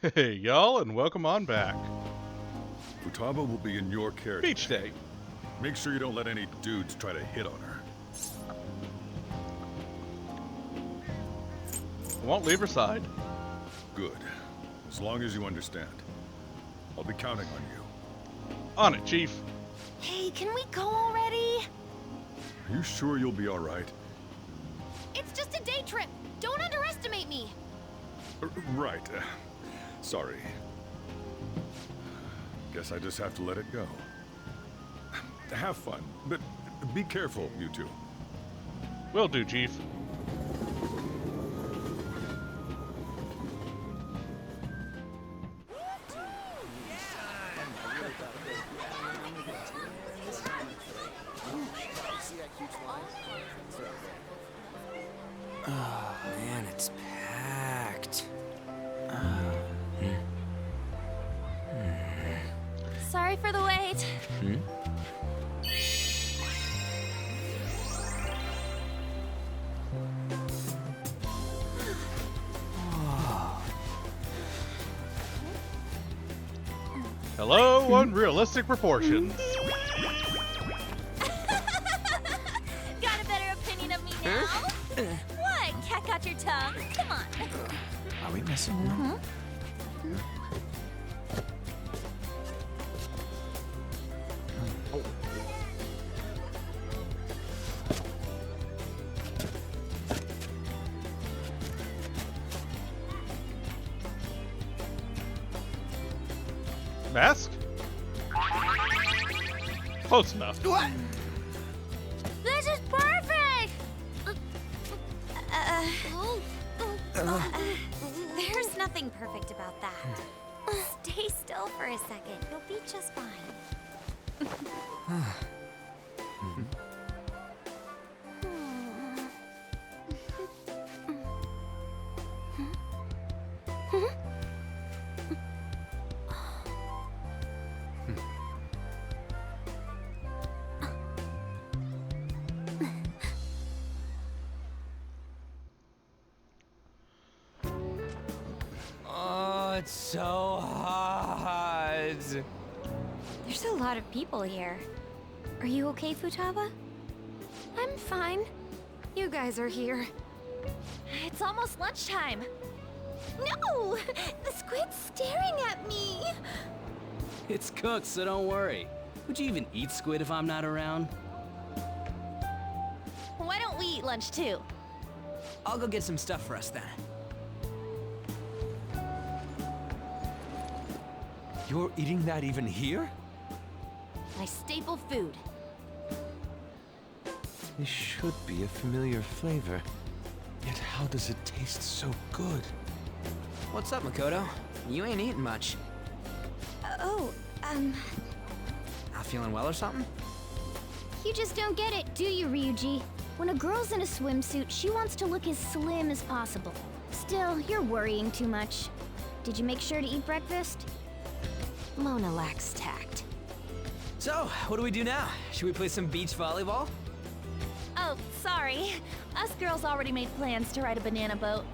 Hey, y'all, and welcome on back. Futaba will be in your care. Beach day. Make sure you don't let any dudes try to hit on her. I won't leave her side. Good. As long as you understand. I'll be counting on you. On it, Chief. Hey, can we go already? Are you sure you'll be alright? It's just a day trip. Don't underestimate me. Right. Sorry. Guess I just have to let it go. Have fun, but be careful, you two. Will do, Chief. Oh man, it's packed. Sorry for the wait. Hello, unrealistic proportions. Got a better opinion of me now? What? Cat got your tongue? Come on. Are we missing one? Mask? Close enough. What? This is perfect! There's nothing perfect about that. Stay still for a second. You'll be just fine. Oh, it's so hot. There's a lot of people here. Are you okay, Futaba? I'm fine. You guys are here. It's almost lunchtime. No! The squid's staring at me! It's cooked, so don't worry. Would you even eat squid if I'm not around? Why don't we eat lunch too? I'll go get some stuff for us then. You're eating that even here? My staple food. This should be a familiar flavor. Yet how does it taste so good? What's up, Makoto? You ain't eating much. Not feeling well or something? You just don't get it, do you, Ryuji? When a girl's in a swimsuit, she wants to look as slim as possible. Still, you're worrying too much. Did you make sure to eat breakfast? Mona lacks tact. So, what do we do now? Should we play some beach volleyball? Oh, sorry. Us girls already made plans to ride a banana boat.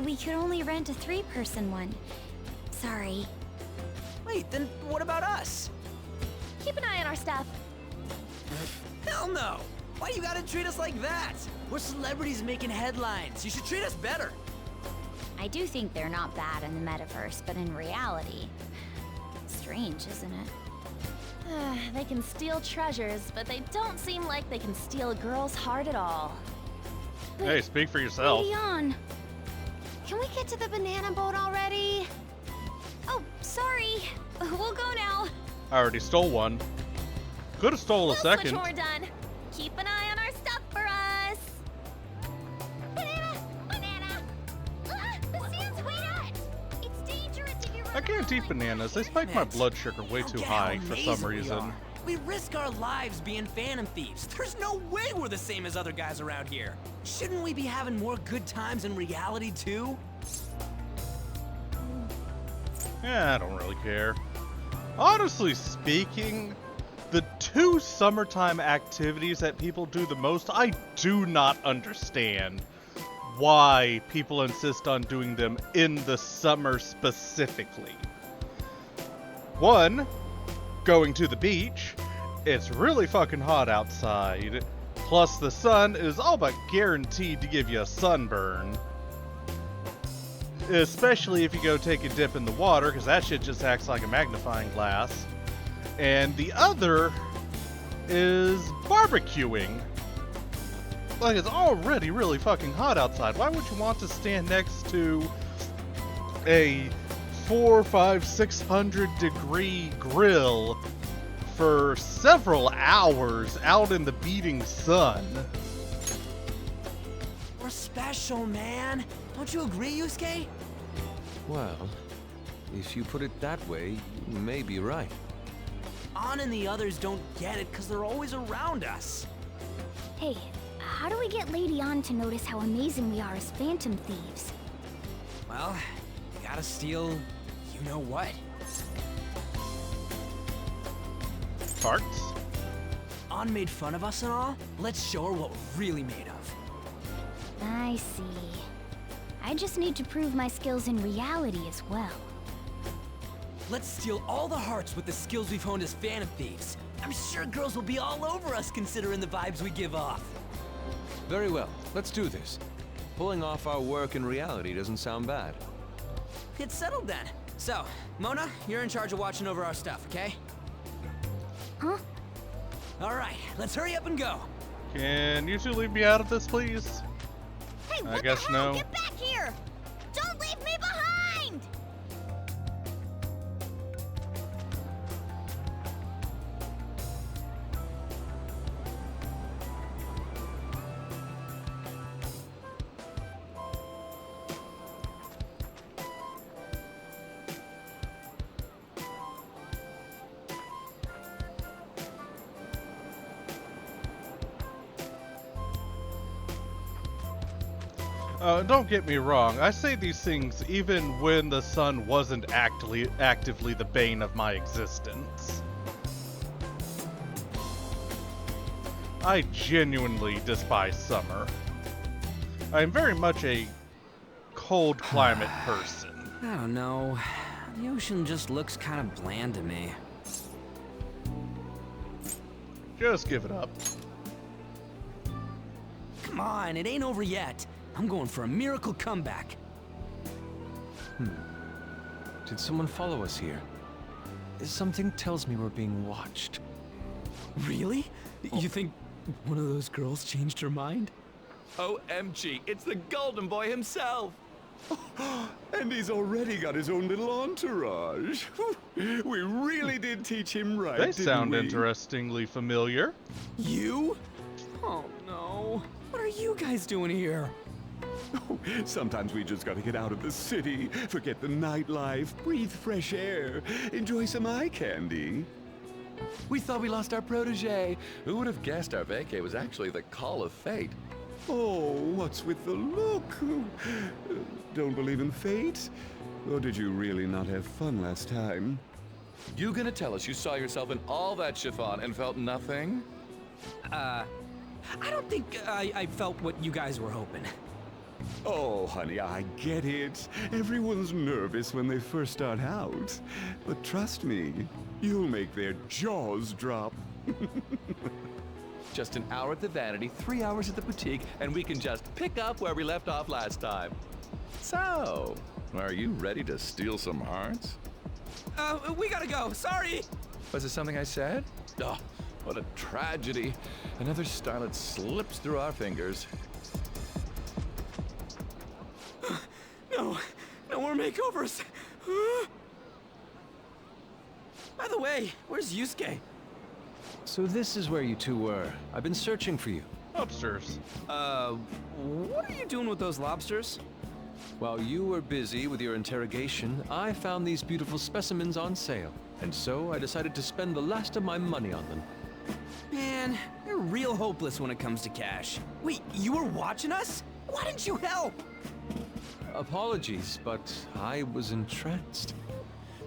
We could only rent a 3-person one. Sorry. Wait, then what about us? Keep an eye on our stuff. Hell no! Why you gotta treat us like that? We're celebrities making headlines. You should treat us better. I do think they're not bad in the metaverse, but in reality... Strange, isn't it? They can steal treasures, but they don't seem like they can steal a girl's heart at all. Hey, speak for yourself. Lady on. Can we get to the banana boat already? Oh, sorry. We'll go now. I already stole one. Could have stole a We'll second. switch when we're done. Keep an eye on our stuff for us. Banana! Banana! Ah, the sand's way wet! It's dangerous if you run I can't eat bananas. They spike my blood sugar way Don't too get high how for amazing some we reason. are. We risk our lives being phantom thieves. There's no way we're the same as other guys around here. Shouldn't we be having more good times in reality too? Yeah, I don't really care. Honestly speaking, the two summertime activities that people do the most, I do not understand. why people insist on doing them in the summer specifically. One, going to the beach, it's really fucking hot outside. Plus the sun is all but guaranteed to give you a sunburn. Especially if you go take a dip in the water, because that shit just acts like a magnifying glass. And the other is barbecuing. Like, it's already really fucking hot outside. Why would you want to stand next to a 400, 500, 600 degree grill for several hours out in the beating sun? We're special, man. Don't you agree, Yusuke? Well, if you put it that way, you may be right. An and the others don't get it because they're always around us. Hey, how do we get Lady An to notice how amazing we are as phantom thieves? Well, you gotta steal you know what. Farts? An made fun of us and all. Let's show her what we're really made of. I see. I just need to prove my skills in reality as well. Let's steal all the hearts with the skills we've honed as phantom thieves. I'm sure girls will be all over us considering the vibes we give off. Very well, let's do this. Pulling off our work in reality doesn't sound bad. It's settled then. So, Mona, you're in charge of watching over our stuff, okay? Huh? All right, let's hurry up and go. Can you two leave me out of this, please? Hey, I what guess the hell? no. Get back here! Don't leave me behind! Don't get me wrong, I say these things even when the sun wasn't actively the bane of my existence. I genuinely despise summer. I am very much a cold climate person. I don't know. The ocean just looks kind of bland to me. Just give it up. Come on, it ain't over yet. I'm going for a miracle comeback. Did someone follow us here? Something tells me we're being watched. Really? You think one of those girls changed her mind? OMG, it's the Golden Boy himself! And he's already got his own little entourage. We really did teach him right, They didn't sound we? interestingly familiar. You? Oh no. What are you guys doing here? Sometimes we just gotta get out of the city, forget the nightlife, breathe fresh air, enjoy some eye candy. We thought we lost our protege. Who would have guessed our vacay was actually the call of fate? Oh, what's with the look? Don't believe in fate? Or did you really not have fun last time? You gonna tell us you saw yourself in all that chiffon and felt nothing? I don't think I felt what you guys were hoping. Oh, honey, I get it. Everyone's nervous when they first start out. But trust me, you'll make their jaws drop. Just an hour at the Vanity, 3 hours at the boutique, and we can just pick up where we left off last time. So, are you ready to steal some hearts? We gotta go. Sorry. Was it something I said? Oh, what a tragedy. Another starlet slips through our fingers. No more makeovers. By the way, where's Yusuke? So this is where you two were. I've been searching for you. Upstairs. What are you doing with those lobsters? While you were busy with your interrogation, I found these beautiful specimens on sale. And so I decided to spend the last of my money on them. Man, you're real hopeless when it comes to cash. Wait, you were watching us? Why didn't you help? Apologies, but I was entranced.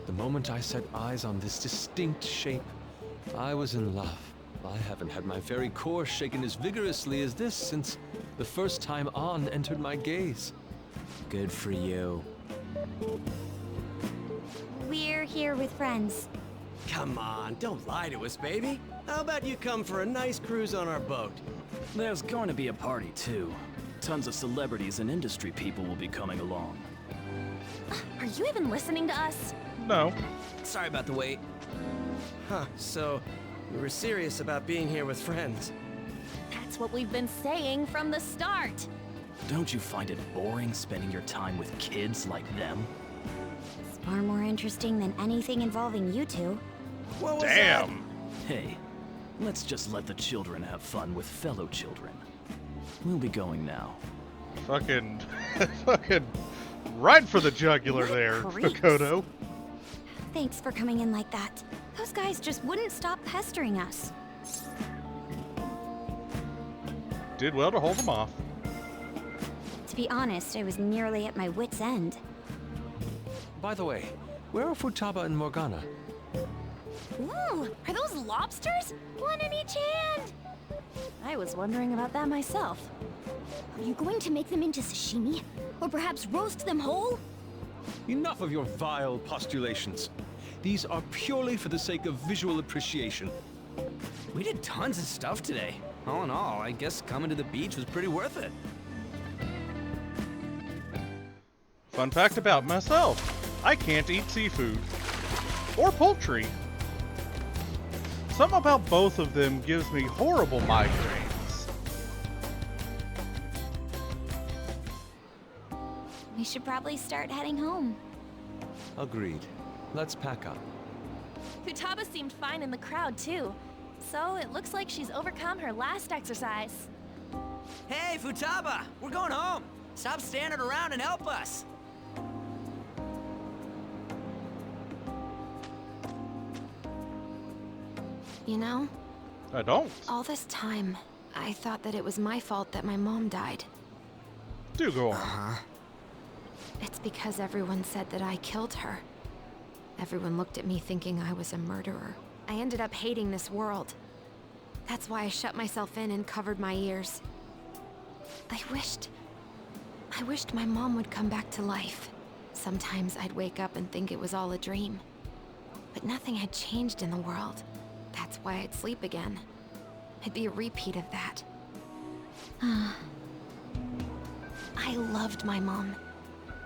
The moment I set eyes on this distinct shape, I was in love. I haven't had my very core shaken as vigorously as this since the first time On entered my gaze. Good for you. We're here with friends. Come on, don't lie to us, baby. How about you come for a nice cruise on our boat? There's going to be a party, too. Tons of celebrities and industry people will be coming along. Are you even listening to us? No. Sorry about the wait. Huh, so you were serious about being here with friends. That's what we've been saying from the start. Don't you find it boring spending your time with kids like them? It's far more interesting than anything involving you two. What was that? Damn. Hey, let's just let the children have fun with fellow children. We'll be going now. Fucking right for the jugular What there, creeps. Kokoto. Thanks for coming in like that. Those guys just wouldn't stop pestering us. Did well to hold them off. To be honest, I was nearly at my wit's end. By the way, where are Futaba and Morgana? Ooh, are those lobsters? One in each hand! I was wondering about that myself. Are you going to make them into sashimi? Or perhaps roast them whole? Enough of your vile postulations. These are purely for the sake of visual appreciation. We did tons of stuff today. All in all, I guess coming to the beach was pretty worth it. Fun fact about myself, I can't eat seafood. Or poultry. Something about both of them gives me horrible migraines. We should probably start heading home. Agreed. Let's pack up. Futaba seemed fine in the crowd, too. So it looks like she's overcome her last exercise. Hey, Futaba! We're going home! Stop standing around and help us! You know, I don't. all this time, I thought that it was my fault that my mom died. Do go on. It's because everyone said that I killed her. Everyone looked at me thinking I was a murderer. I ended up hating this world. That's why I shut myself in and covered my ears. I wished my mom would come back to life. Sometimes I'd wake up and think it was all a dream. But nothing had changed in the world. That's why I'd sleep again. It'd be a repeat of that. I loved my mom.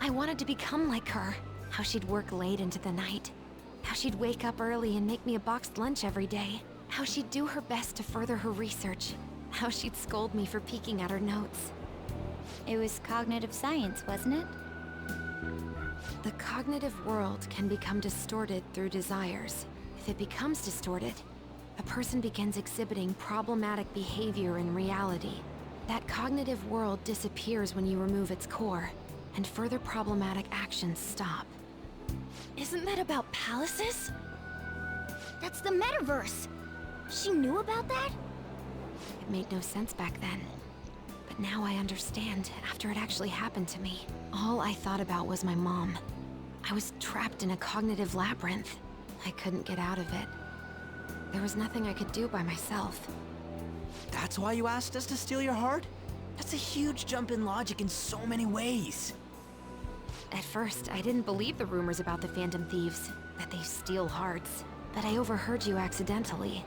I wanted to become like her. How she'd work late into the night. How she'd wake up early and make me a boxed lunch every day. How she'd do her best to further her research. How she'd scold me for peeking at her notes. It was cognitive science, wasn't it? The cognitive world can become distorted through desires. If it becomes distorted, a person begins exhibiting problematic behavior in reality. That cognitive world disappears when you remove its core, and further problematic actions stop. Isn't that about palaces? That's the metaverse. She knew about that? It made no sense back then. But now I understand, after it actually happened to me. All I thought about was my mom. I was trapped in a cognitive labyrinth. I couldn't get out of it. There was nothing I could do by myself. That's why you asked us to steal your heart? That's a huge jump in logic in so many ways. At first, I didn't believe the rumors about the Phantom Thieves, that they steal hearts. But I overheard you accidentally.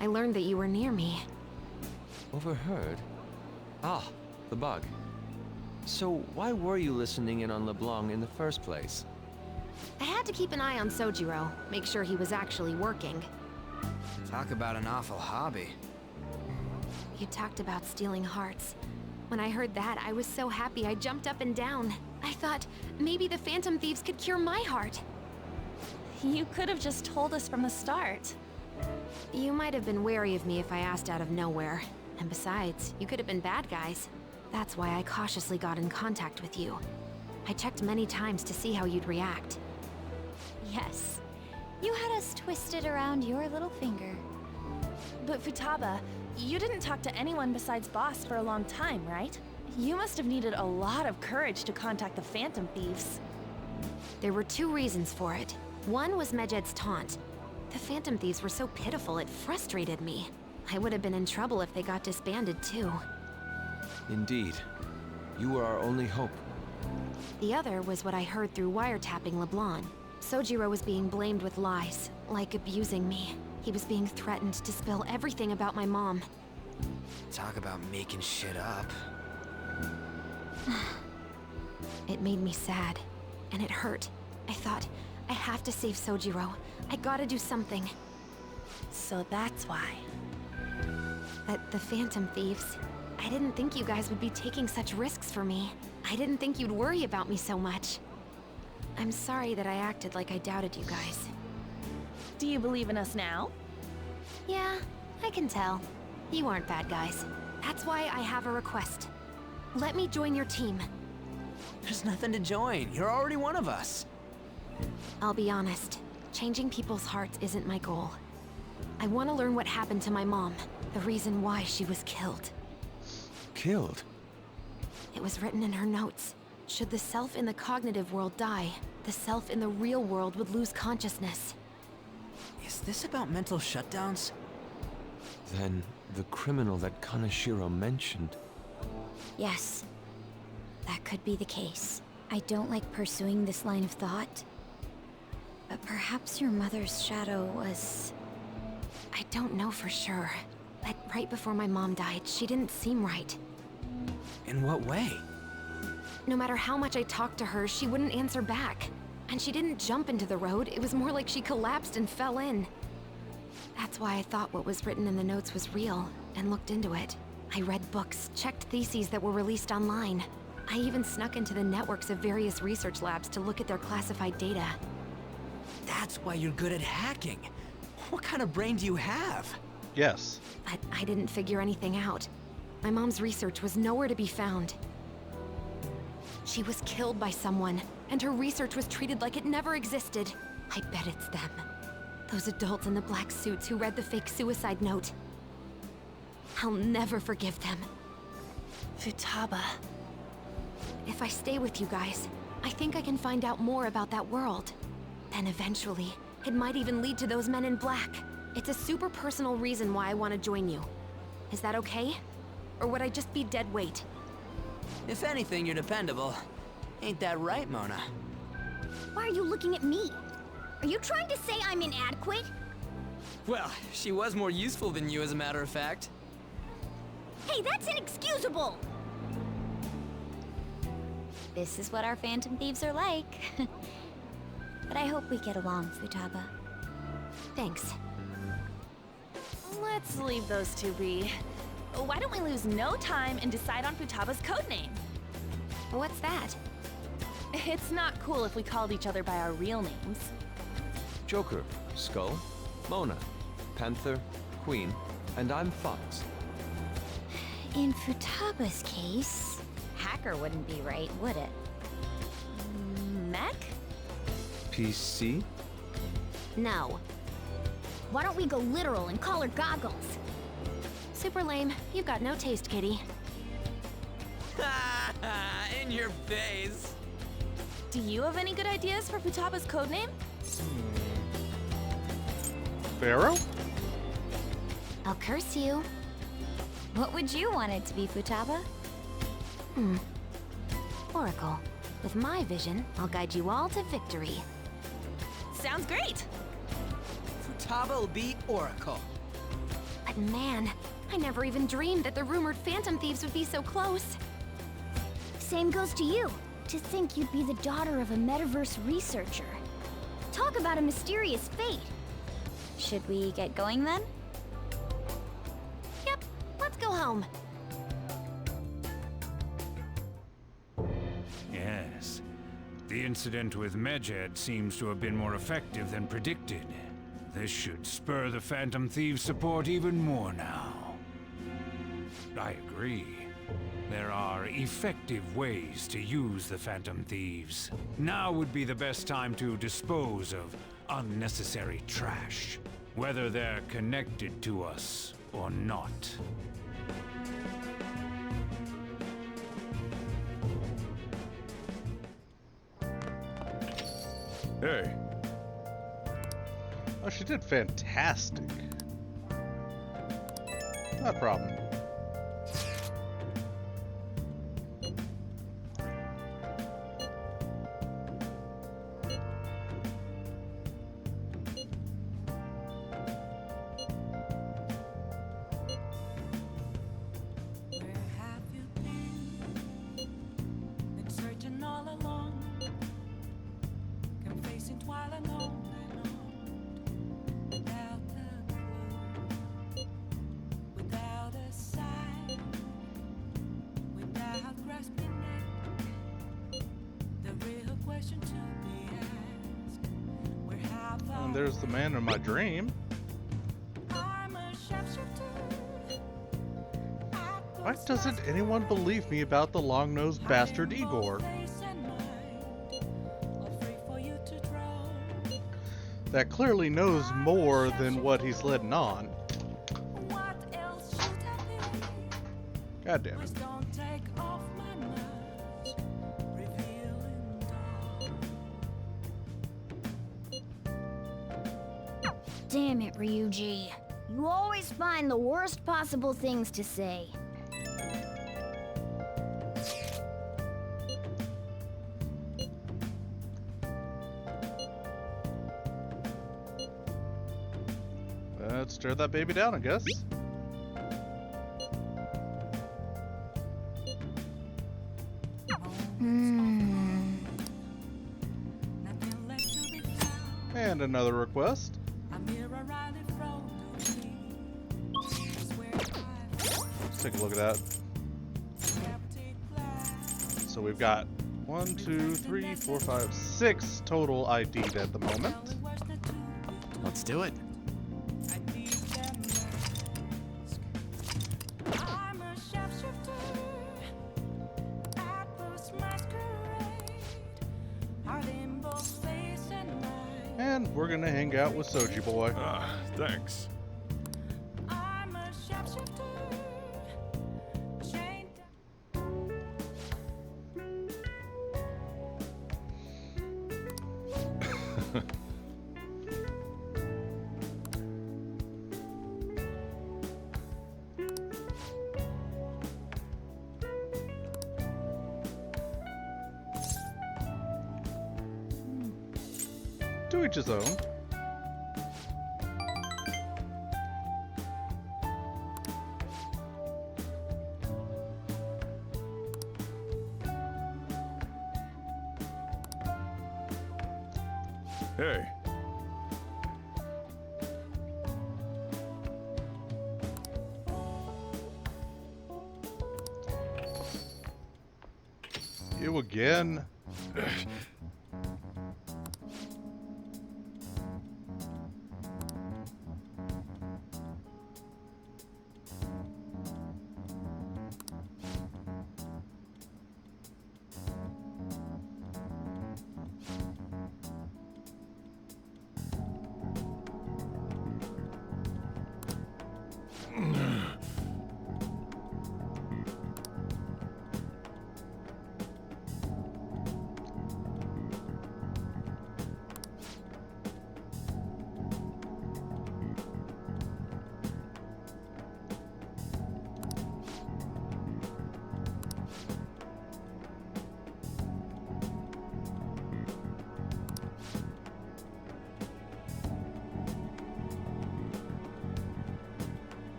I learned that you were near me. Overheard? Ah, the bug. So why were you listening in on LeBlanc in the first place? I had to keep an eye on Sojiro, make sure he was actually working. Talk about an awful hobby. You talked about stealing hearts. When I heard that, I was so happy I jumped up and down. I thought, maybe the Phantom Thieves could cure my heart. You could have just told us from the start. You might have been wary of me if I asked out of nowhere. And besides, you could have been bad guys. That's why I cautiously got in contact with you. I checked many times to see how you'd react. Yes. You had us twisted around your little finger. But Futaba, you didn't talk to anyone besides Boss for a long time, right? You must have needed a lot of courage to contact the Phantom Thieves. There were two reasons for it. One was Medjed's taunt. The Phantom Thieves were so pitiful it frustrated me. I would have been in trouble if they got disbanded too. Indeed. You were our only hope. The other was what I heard through wiretapping LeBlanc. Sojiro was being blamed with lies, like abusing me. He was being threatened to spill everything about my mom. Talk about making shit up. It made me sad, and it hurt. I thought, I have to save Sojiro. I gotta do something. So that's why. But the Phantom Thieves, I didn't think you guys would be taking such risks for me. I didn't think you'd worry about me so much. I'm sorry that I acted like I doubted you guys. Do you believe in us now? Yeah, I can tell. You aren't bad guys. That's why I have a request. Let me join your team. There's nothing to join. You're already one of us. I'll be honest. Changing people's hearts isn't my goal. I want to learn what happened to my mom. The reason why she was killed. Killed? It was written in her notes. Should the self in the cognitive world die, the self in the real world would lose consciousness. Is this about mental shutdowns? Then the criminal that Kaneshiro mentioned. Yes. That could be the case. I don't like pursuing this line of thought. But perhaps your mother's shadow was... I don't know for sure. But right before my mom died, she didn't seem right. In what way? No matter how much I talked to her, she wouldn't answer back. And she didn't jump into the road, it was more like she collapsed and fell in. That's why I thought what was written in the notes was real, and looked into it. I read books, checked theses that were released online. I even snuck into the networks of various research labs to look at their classified data. That's why you're good at hacking. What kind of brain do you have? Yes. But I didn't figure anything out. My mom's research was nowhere to be found. She was killed by someone, and her research was treated like it never existed. I bet it's them. Those adults in the black suits who read the fake suicide note. I'll never forgive them. Futaba. If I stay with you guys, I think I can find out more about that world. Then eventually, it might even lead to those men in black. It's a super personal reason why I want to join you. Is that okay? Or would I just be dead weight? If anything, you're dependable. Ain't that right, Mona? Why are you looking at me? Are you trying to say I'm inadequate? Well, she was more useful than you, as a matter of fact. Hey, that's inexcusable! This is what our Phantom Thieves are like. But I hope we get along, Futaba. Thanks. Let's leave those two be. Why don't we lose no time and decide on Futaba's codename? What's that? It's not cool if we called each other by our real names. Joker, Skull, Mona, Panther, Queen, and I'm Fox. In Futaba's case, hacker wouldn't be right, would it? Mech? PC? No. Why don't we go literal and call her Goggles? Super lame. You've got no taste, kitty. In your face. Do you have any good ideas for Futaba's codename? Pharaoh? I'll curse you. What would you want it to be, Futaba? Oracle. With my vision, I'll guide you all to victory. Sounds great! Futaba will be Oracle. But man, I never even dreamed that the rumored Phantom Thieves would be so close. Same goes to you. To think you'd be the daughter of a metaverse researcher. Talk about a mysterious fate. Should we get going then? Yep, let's go home. Yes. The incident with Medjed seems to have been more effective than predicted. This should spur the Phantom Thieves' support even more now. I agree. There are effective ways to use the Phantom Thieves. Now would be the best time to dispose of unnecessary trash, whether they're connected to us or not. Hey. Oh, she did fantastic. Not a problem. And there's the man in my dream. Why doesn't anyone believe me about the long-nosed bastard Igor? That clearly knows more than what he's letting on. God damn it. Damn it, Ryuji. You always find the worst possible things to say. Let's tear that baby down, I guess. And another request. Let's take a look at that. So we've got 1, 2, 3, 4, 5, 6 total ID'd at the moment. Let's do it. And we're gonna hang out with Soji Boy. Thanks. To each his own. Hey. You again?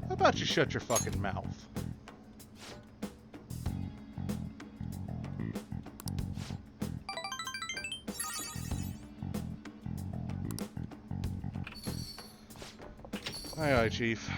How about you shut your fucking mouth? Aye, aye, Chief.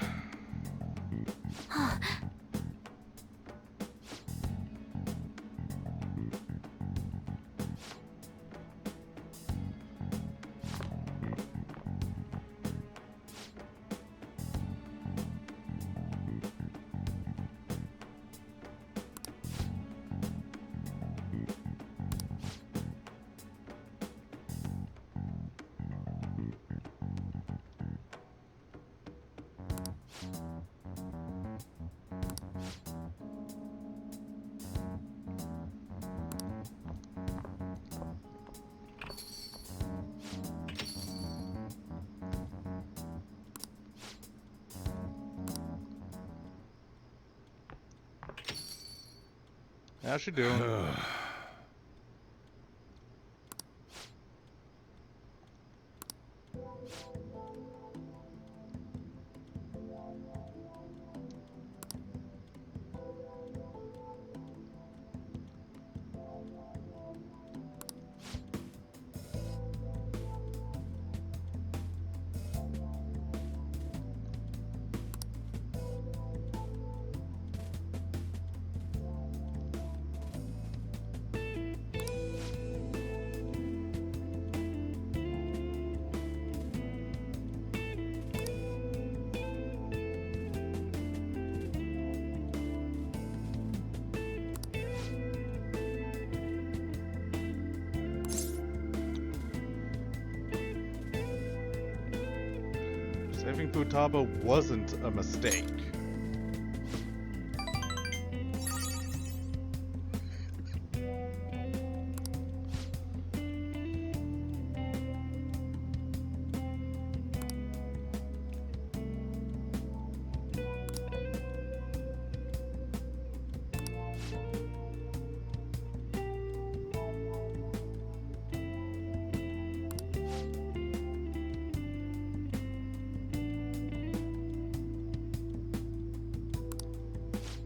How's she doing? Saving Futaba wasn't a mistake.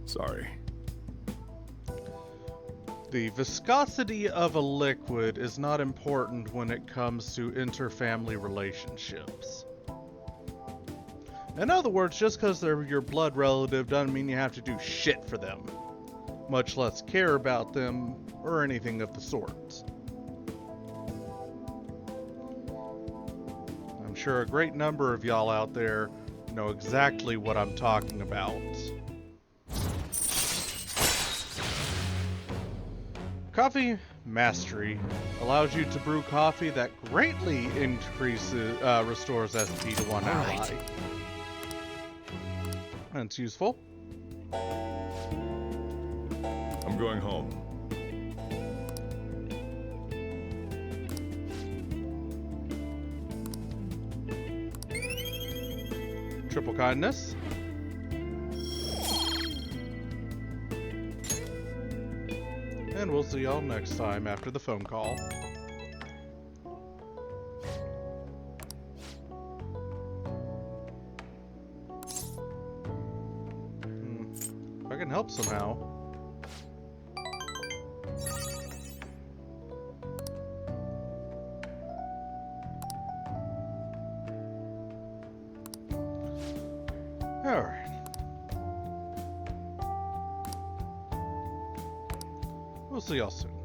Sorry. The viscosity of a liquid is not important when it comes to interfamily relationships. In other words, just because they're your blood relative doesn't mean you have to do shit for them, much less care about them or anything of the sort. I'm sure a great number of y'all out there know exactly what I'm talking about. Coffee Mastery allows you to brew coffee that greatly restores SP to 1 ally. That's useful. I'm going home. Triple kindness. And we'll see y'all next time after the phone call. If I can help somehow. Alright. We'll see y'all soon.